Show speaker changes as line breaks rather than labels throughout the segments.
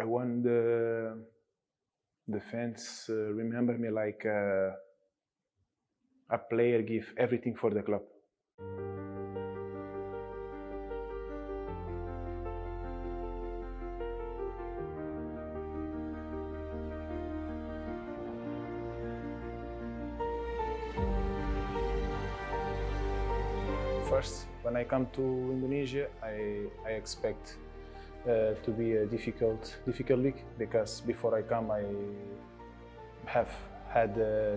I want the fans remember me like a player give everything for the club. First, when I come to Indonesia, I expect to be a difficult league, because before I come I have had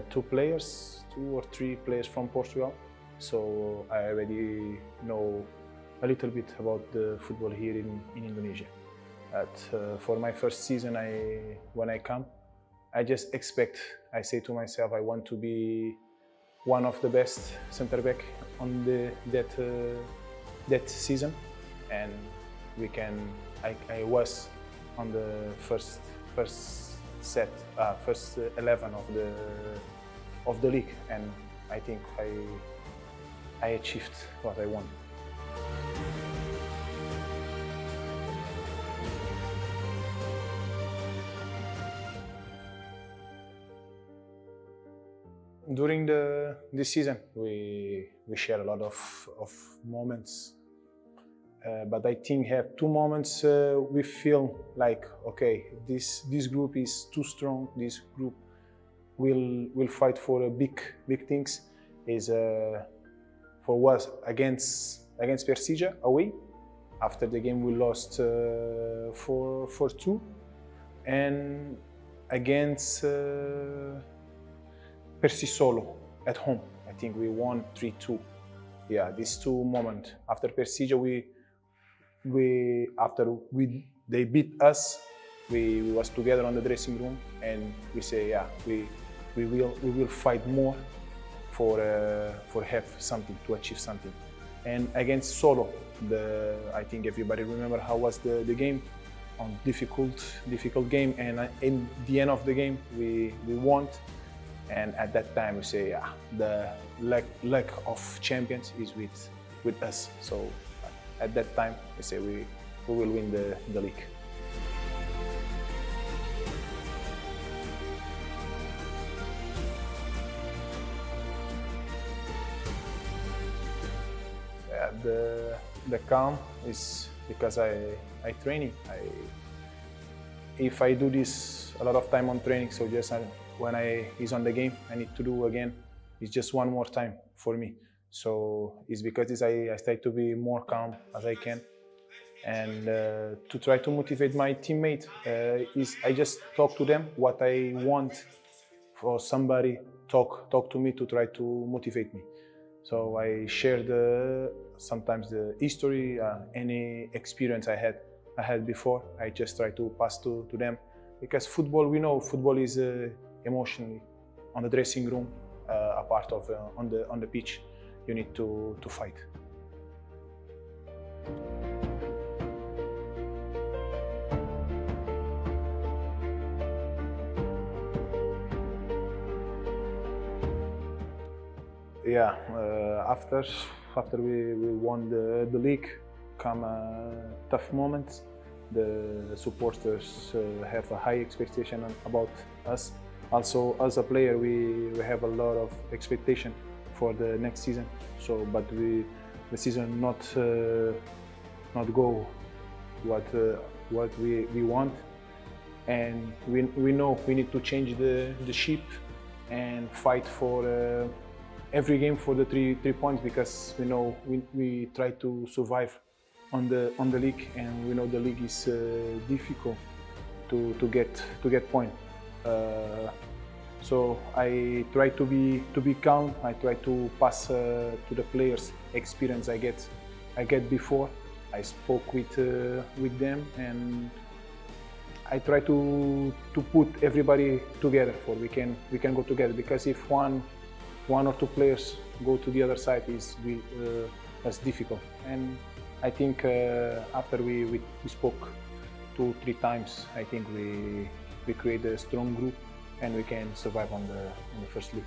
two or three players from Portugal, so I already know a little bit about the football here in Indonesia. But for my first season, when I come, I just expect, I say to myself, I want to be one of the best center back on that season, and I was on the first 11 of the league, and I think I achieved what I want. During this season, we share a lot of moments, but I think have two moments we feel like, okay, this group is too strong. This group will fight for big things. Is for was against Persija away. After the game we lost 4-2, and against Persisolo at home, I think we won 3-2. Yeah, these two moments. After Persija, they beat us, we was together on the dressing room, and we say, yeah, we will fight more for have something, to achieve something. And against Solo, I think everybody remember how was the game, on difficult game, and in the end of the game we won. And at that time we say, yeah, the luck of champions is with us. So at that time we say we will win the league. Yeah, the calm is because I training. If I do this a lot of time on training, so just when is on the game, I need to do again. It's just one more time for me. So it's because I start to be more calm as I can, and to try to motivate my teammate. I just talk to them what I want for somebody. Talk to me to try to motivate me. So I share sometimes the history, any experience I had before. I just try to pass to them, because football, we know football is emotionally on the dressing room, a part of on the pitch. You need to fight. Yeah, after we won the league, come tough moments. The supporters have a high expectation about us. Also, as a player, we have a lot of expectation for the next season. So, but the season not go what we want, and we know we need to change the ship and fight for every game for the three points, because we know we try to survive on the league, and we know the league is difficult to get point. So I try to be calm. I try to pass to the players experience I get before. I spoke with them, and I try to put everybody together for we can go together, because if one or two players go to the other side, that's difficult. And I think after we spoke 2-3 times, I think we create a strong group, and we can survive on the first league.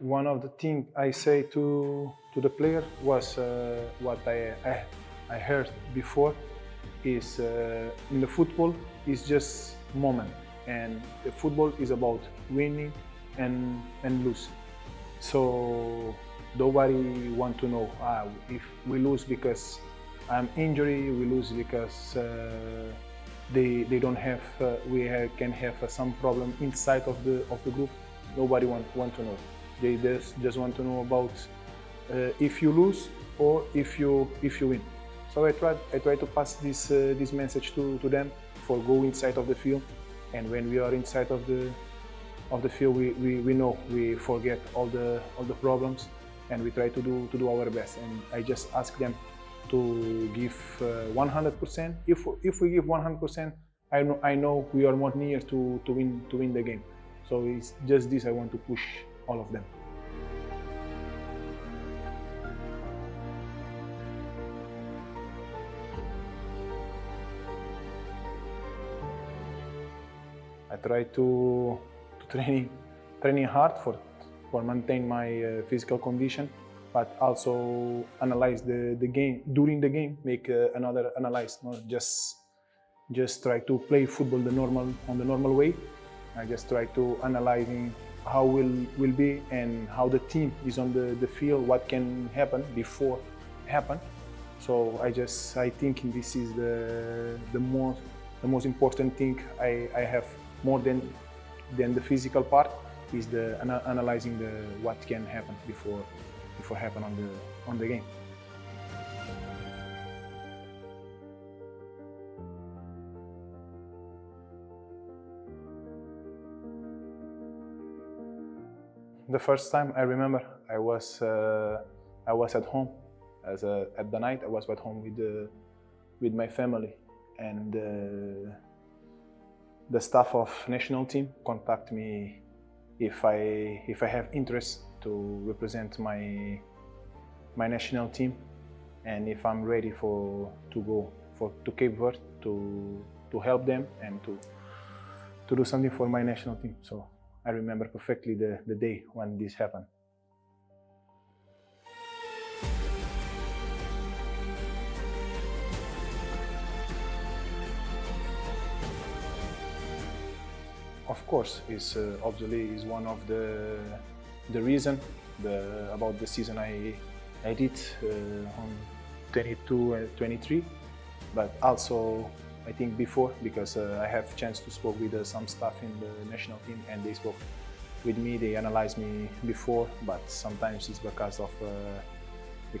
One of the things I say to the player was what I heard before is in the football is just moment, and the football is about winning and lose. So nobody want to know if we lose because I'm injury, we lose because they don't have can have some problem inside of the group. Nobody want to know. They just want to know about if you lose or if you win. So I try to pass this message to them for go inside of the field, and when we are inside of the field, we know we forget all the problems, and we try to do our best. And I just ask them to give 100%. If we give 100%, I know we are more near to win the game. So it's just this I want to push all of them. I try to training hard for maintain my physical condition, but also analyze the game during the game, make another analyze, not just try to play football on the normal way. I just try to analyzing how will be and how the team is on the field, what can happen before happen. So I think this is the most important thing I have more than the physical part is the analyzing what can happen before happen on the game. The first time I remember I was at home at the night. I was at home with my family, and the staff of national team contact me if I have interest to represent my national team, and if I'm ready to go to Cape Verde to help them and to do something for my national team. So I remember perfectly the day when this happened. Of course, is obviously is one of the reason about the season I did on 22 and 23, but also I think before, because I have chance to spoke with some staff in the national team, and they spoke with me. They analyzed me before, but sometimes it's because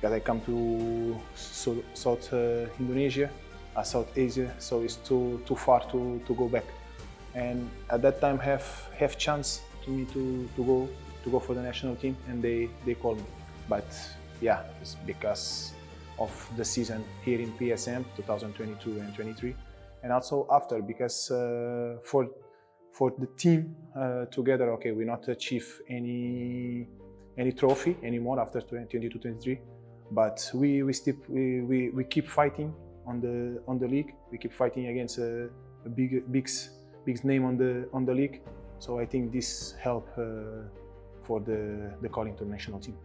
I come to South Indonesia, South Asia, so it's too far to go back. And at that time have chance to me to go for the national team, and they called me. But yeah, it's because of the season here in PSM 2022 and 23, and also after, because for the team together, okay, we not achieve any trophy anymore after 2022-23, but we keep fighting on the league. We keep fighting against a big name on the league. So I think this help for the calling to the national team.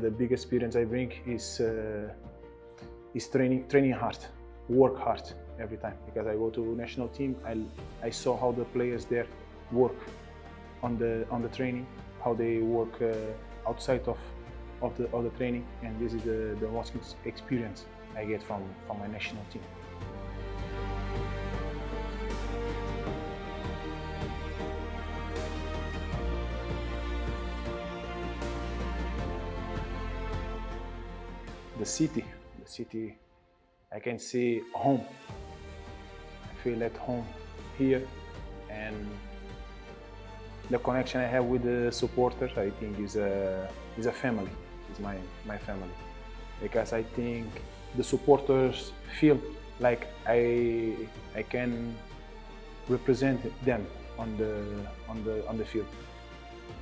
The big experience I bring is training hard, work hard every time. Because I go to national team, I saw how the players there work on the training, how they work outside of the training, and this is the most experience I get from my national team. The city, I can see home. I feel at home here, and the connection I have with the supporters, I think, is a family. Is my family, because I think the supporters feel like I can represent them on the field.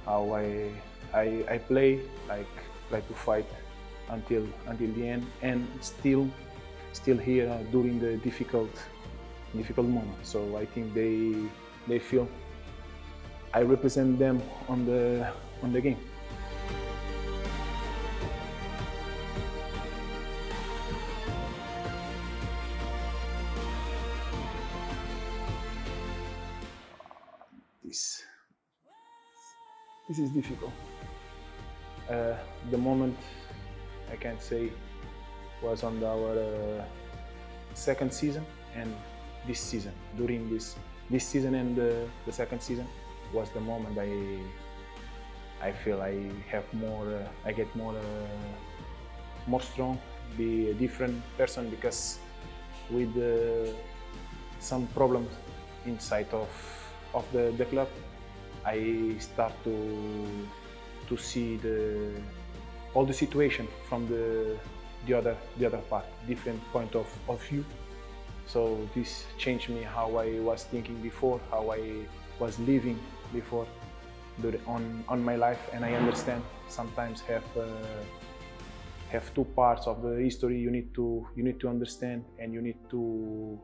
How I play, like try to fight until the end, and still here during the difficult moment. So I think they feel I represent them on the game. This is difficult. The moment I can say was on our second season and this season. During this season and the second season was the moment I feel I have more, I get more strong, be a different person, because with some problems inside of the club, I start to see all the situation from the other part, different point of view. So this changed me how I was thinking before, how I was living before on my life, and I understand sometimes have two parts of the history you need to understand, and you need to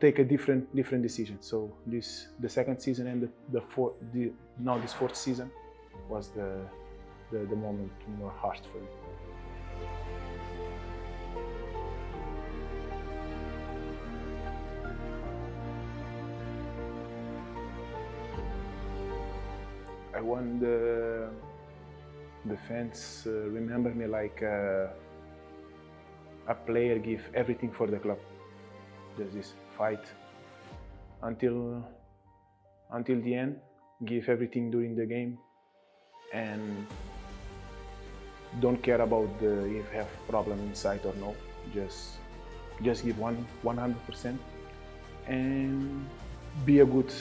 take a different decision. So the second season and now this fourth season was the moment more hard for me. I want the fans remember me like a player give everything for the club. There's this fight until the end, give everything during the game, and don't care about if you have problem inside or no. Just give 100% and be a good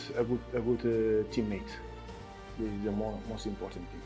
teammate. This is the most important thing.